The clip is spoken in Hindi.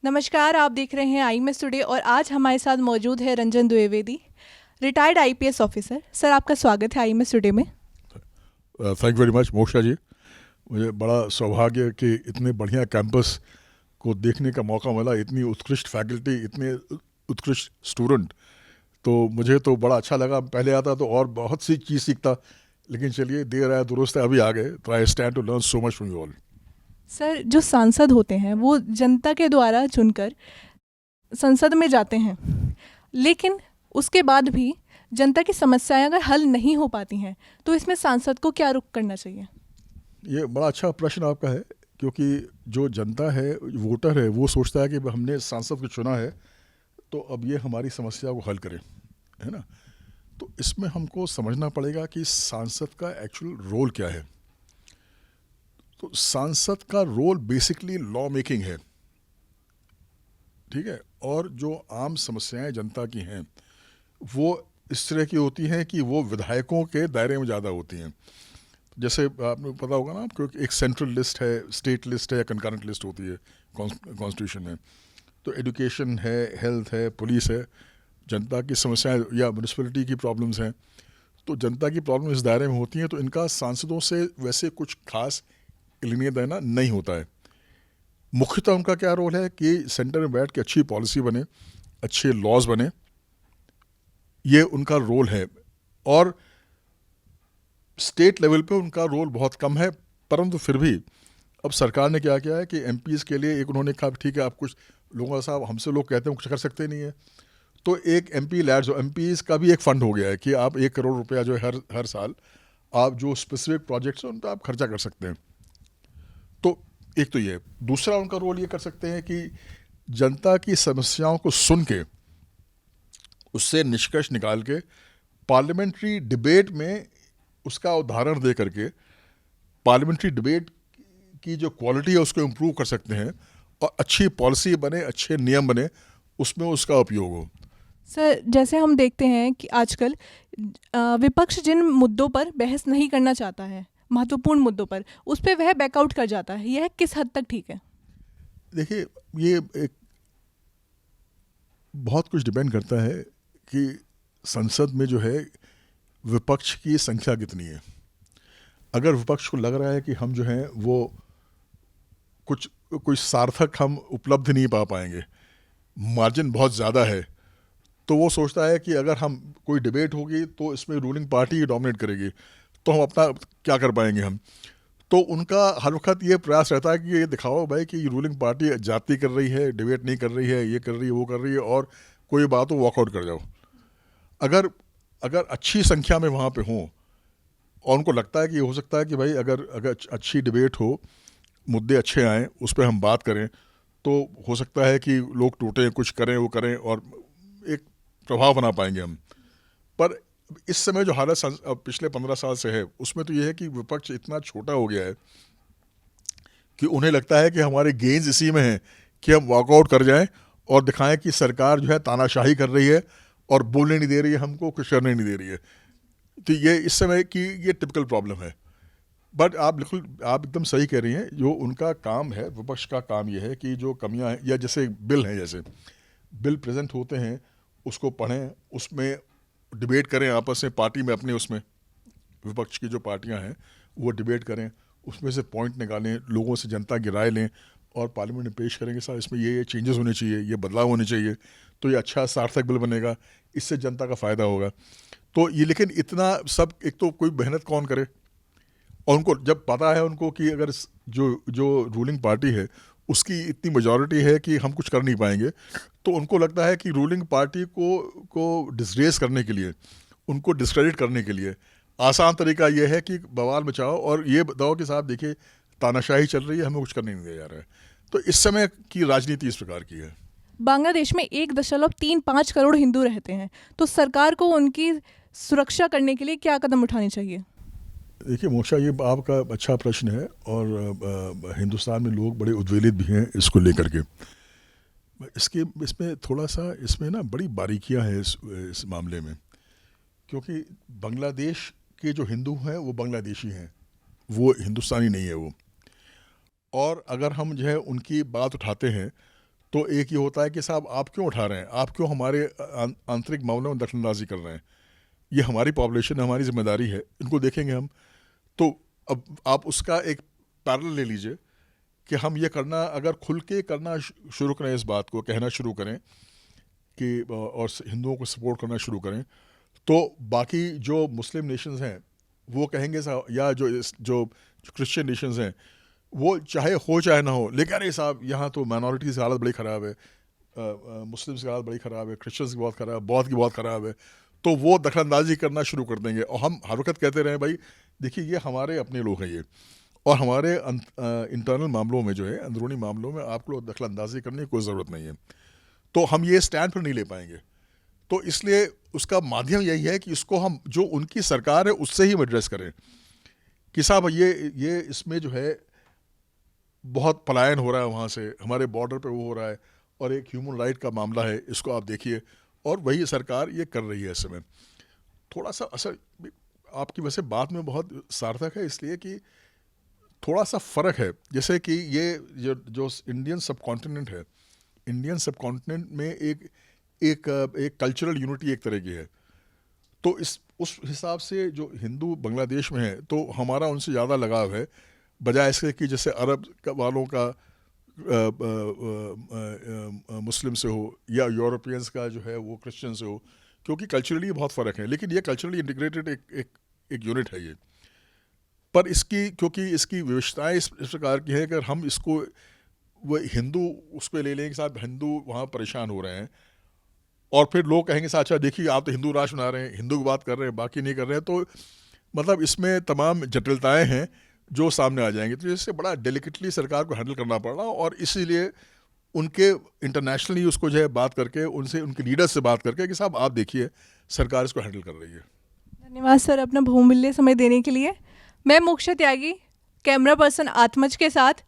नमस्कार, आप देख रहे हैं आईएमएस टुडे और आज हमारे साथ मौजूद है Ranjan Dwivedi, retired IPS officer. Sir, आपका स्वागत है आईएमएस टुडे में। थैंक वेरी मच मोक्षा जी। मुझे बड़ा सौभाग्य है कि इतने बढ़िया कैंपस को देखने का मौका मिला, इतनी उत्कृष्ट फैकल्टी, इतने उत्कृष्ट स्टूडेंट। तो मुझे तो बड़ा अच्छा लगा। पहले आता तो और बहुत सी चीज़ सीखता, लेकिन चलिए देर आया दुरुस्त है, अभी आ गए। तो I stand to learn so much from you all. Sir, जो सांसद होते हैं वो जनता के द्वारा चुनकर संसद में जाते हैं, लेकिन उसके बाद भी जनता की समस्याएं अगर हल नहीं हो पाती हैं तो इसमें सांसद को क्या रुख करना चाहिए? ये बड़ा अच्छा प्रश्न आपका है, क्योंकि जो जनता है, वोटर है, वो सोचता है कि हमने सांसद को चुना है तो अब ये हमारी समस्या को हल करे, है ना। तो इसमें हमको समझना पड़ेगा कि सांसद का एक्चुअल रोल क्या है। तो सांसद का रोल बेसिकली लॉ मेकिंग है, ठीक है। और जो आम समस्याएं जनता की हैं वो इस तरह की होती हैं कि वो विधायकों के दायरे में ज़्यादा होती हैं। जैसे आपको पता होगा ना आपको, एक सेंट्रल लिस्ट है, स्टेट लिस्ट है या कंकरेंट लिस्ट होती है कॉन्स्टिट्यूशन में। तो एजुकेशन है, हेल्थ है, पुलिस है, जनता की समस्याएं या म्यूनिसिपैलिटी की प्रॉब्लम्स हैं। तो जनता की प्रॉब्लम इस दायरे में होती हैं, तो इनका सांसदों से वैसे कुछ खास लेना देना नहीं होता है। मुख्यतः उनका क्या रोल है कि सेंटर में बैठ के अच्छी पॉलिसी बने, अच्छे लॉज बने, ये उनका रोल है। और स्टेट लेवल पे उनका रोल बहुत कम है, परंतु फिर भी अब सरकार ने क्या किया है कि एमपीज़ के लिए एक उन्होंने कहा ठीक है, आप कुछ लोगों साहब हमसे लोग कहते हैं कुछ कर सकते नहीं है, तो एक एमपी लैड्स, एमपीज़ का भी एक फ़ंड हो गया है कि आप 1 करोड़ रुपया जो है हर साल आप जो स्पेसिफिक प्रोजेक्ट्स हैं उन पर आप खर्चा कर सकते हैं। तो एक तो ये, दूसरा उनका रोल ये कर सकते हैं कि जनता की समस्याओं को सुन के उससे निष्कर्ष निकाल के पार्लियामेंट्री डिबेट में उसका उदाहरण दे करके पार्लियामेंट्री डिबेट की जो क्वालिटी है उसको इम्प्रूव कर सकते हैं और अच्छी पॉलिसी बने, अच्छे नियम बने, उसमें उसका उपयोग हो। सर, जैसे हम देखते हैं कि आजकल विपक्ष जिन मुद्दों पर बहस नहीं करना चाहता है, महत्वपूर्ण मुद्दों पर, उस पर वह बैकआउट कर जाता है। यह किस हद तक ठीक है? देखिए, ये एक बहुत कुछ डिपेंड करता है कि संसद में जो है विपक्ष की संख्या कितनी है। अगर विपक्ष को लग रहा है कि हम जो हैं वो कुछ सार्थक हम उपलब्ध नहीं पा पाएंगे, मार्जिन बहुत ज़्यादा है, तो वो सोचता है कि अगर हम कोई डिबेट होगी तो इसमें रूलिंग पार्टी ही डोमिनेट करेगी, तो हम अपना क्या कर पाएंगे हम। तो उनका हर वक्त ये प्रयास रहता है कि ये दिखाओ भाई कि रूलिंग पार्टी जाति कर रही है, डिबेट नहीं कर रही है, ये कर रही है, वो कर रही है, और कोई बात हो वॉकआउट कर जाओ। अगर अगर अच्छी संख्या में वहाँ पे हों और उनको लगता है कि हो सकता है कि भाई अगर अगर अच्छी डिबेट हो, मुद्दे अच्छे आएँ, उस पर हम बात करें, तो हो सकता है कि लोग टूटें, कुछ करें, वो करें और एक प्रभाव बना पाएंगे हम। पर इस समय जो हालत पिछले 15 साल से है उसमें तो ये है कि विपक्ष इतना छोटा हो गया है कि उन्हें लगता है कि हमारे गेंस इसी में है कि हम वॉकआउट कर जाएं और दिखाएं कि सरकार जो है तानाशाही कर रही है और बोलने नहीं दे रही है, हमको कुछ करने नहीं दे रही है। तो ये इस समय की ये टिपिकल प्रॉब्लम है। बट आप एकदम सही कह रही हैं। जो उनका काम है, विपक्ष का काम ये है कि जो कमियां हैं, या जैसे बिल हैं, जैसे बिल प्रेजेंट होते हैं उसको पढ़ें, उसमें डिबेट करें आपस में, पार्टी में अपने, उसमें विपक्ष की जो पार्टियां हैं वो डिबेट करें, उसमें से पॉइंट निकालें, लोगों से जनता की राय लें और पार्लियामेंट में पेश करेंगे सर इसमें ये चेंजेस होने चाहिए, ये बदलाव होने चाहिए, तो ये अच्छा सार्थक बिल बनेगा, इससे जनता का फ़ायदा होगा। तो ये, लेकिन इतना सब, एक तो कोई मेहनत कौन करे, और उनको जब पता है उनको कि अगर जो जो रूलिंग पार्टी है उसकी इतनी मेजॉरिटी है कि हम कुछ कर नहीं पाएंगे, तो उनको लगता है कि रूलिंग पार्टी को डिसग्रेस करने के लिए, उनको डिस्क्रेडिट करने के लिए आसान तरीका ये है कि बवाल मचाओ और ये बताओ कि साहब देखिए तानाशाही चल रही है, हमें कुछ करने नहीं दिया जा रहा है। तो इस समय की राजनीति इस प्रकार की है। बांग्लादेश में 1.35 करोड़ हिंदू रहते हैं, तो सरकार को उनकी सुरक्षा करने के लिए क्या कदम उठाने चाहिए? देखिए मोक्षा, ये आपका अच्छा प्रश्न है और हिंदुस्तान में लोग बड़े उद्वेलित भी हैं इसको लेकर के। इसमें थोड़ा सा, इसमें ना बड़ी बारीकियां हैं इस मामले में, क्योंकि बांग्लादेश के जो हिंदू हैं वो बांग्लादेशी हैं, वो हिंदुस्तानी नहीं है वो। और अगर हम जो है उनकी बात उठाते हैं तो एक ये होता है कि साहब आप क्यों उठा रहे हैं, आप क्यों हमारे आंतरिक मामलों में दखलंदाजी कर रहे हैं, ये हमारी पॉपुलेशन है, हमारी जिम्मेदारी है, इनको देखेंगे हम। तो अब आप उसका एक पैरेलल ले लीजिए कि हम ये करना, अगर खुल के करना शुरू करें, इस बात को कहना शुरू करें कि और हिंदुओं को सपोर्ट करना शुरू करें, तो बाकी जो मुस्लिम नेशंस हैं वो कहेंगे या जो क्रिश्चियन नेशंस हैं वो चाहे हो चाहे ना हो, लेकिन अरे साहब यहाँ तो माइनॉरिटीज़ की हालत बड़ी ख़राब है, मुस्लिम्स की हालत बड़ी ख़राब है, क्रिश्चियंस की बहुत ख़राब है, बौद्ध की बहुत ख़राब है, तो वो दखलंदाजी करना शुरू कर देंगे। और हम हर वक्त कहते रहे भाई देखिए ये हमारे अपने लोग हैं ये, और हमारे इंटरनल मामलों में जो है, अंदरूनी मामलों में आपको दखलंदाजी करने की कोई ज़रूरत नहीं है। तो हम ये स्टैंड पर नहीं ले पाएंगे। तो इसलिए उसका माध्यम यही है कि इसको हम, जो उनकी सरकार है उससे ही हम एड्रेस करें कि साहब ये इसमें जो है बहुत पलायन हो रहा है वहाँ से, हमारे बॉर्डर पे वो हो रहा है, और एक ह्यूमन राइट का मामला है, इसको आप देखिए। और वही सरकार ये कर रही है इस समय। थोड़ा सा असर आपकी वैसे बात में बहुत सार्थक है, इसलिए कि थोड़ा सा फ़र्क है। जैसे कि ये जो इंडियन सब कॉन्टिनेंट है, इंडियन सब कॉन्टिनेंट में एक कल्चरल यूनिटी एक तरह की है। तो उस हिसाब से जो हिंदू बांग्लादेश में है तो हमारा उनसे ज़्यादा लगाव है, बजाय इसके कि जैसे अरब वालों का मुस्लिम से हो या यूरोपियंस का जो है वो क्रिश्चियन से हो, क्योंकि कल्चरली बहुत फ़र्क है। लेकिन ये कल्चरली इंटीग्रेटेड एक यूनिट है ये। पर क्योंकि इसकी विविधताएं इस प्रकार की है कि अगर हम इसको वो हिंदू उस पर ले लें कि साहब हिंदू वहाँ परेशान हो रहे हैं, और फिर लोग कहेंगे साहब अच्छा देखिए आप तो हिंदू राष्ट्र बना रहे हैं, हिंदू की बात कर रहे हैं, बाकी नहीं कर रहे हैं, तो मतलब इसमें तमाम जटिलताएं हैं जो सामने आ जाएंगी। तो इससे बड़ा डेलिकेटली सरकार को हैंडल करना पड़ रहा, और इसीलिए उनके इंटरनेशनली उसको जो है बात करके, उनसे उनके लीडर्स से बात करके कि साहब आप देखिए सरकार इसको हैंडल कर रही है। धन्यवाद सर अपना बहुमूल्य समय देने के लिए। मैं मोक्षा त्यागी कैमरा पर्सन आत्मज के साथ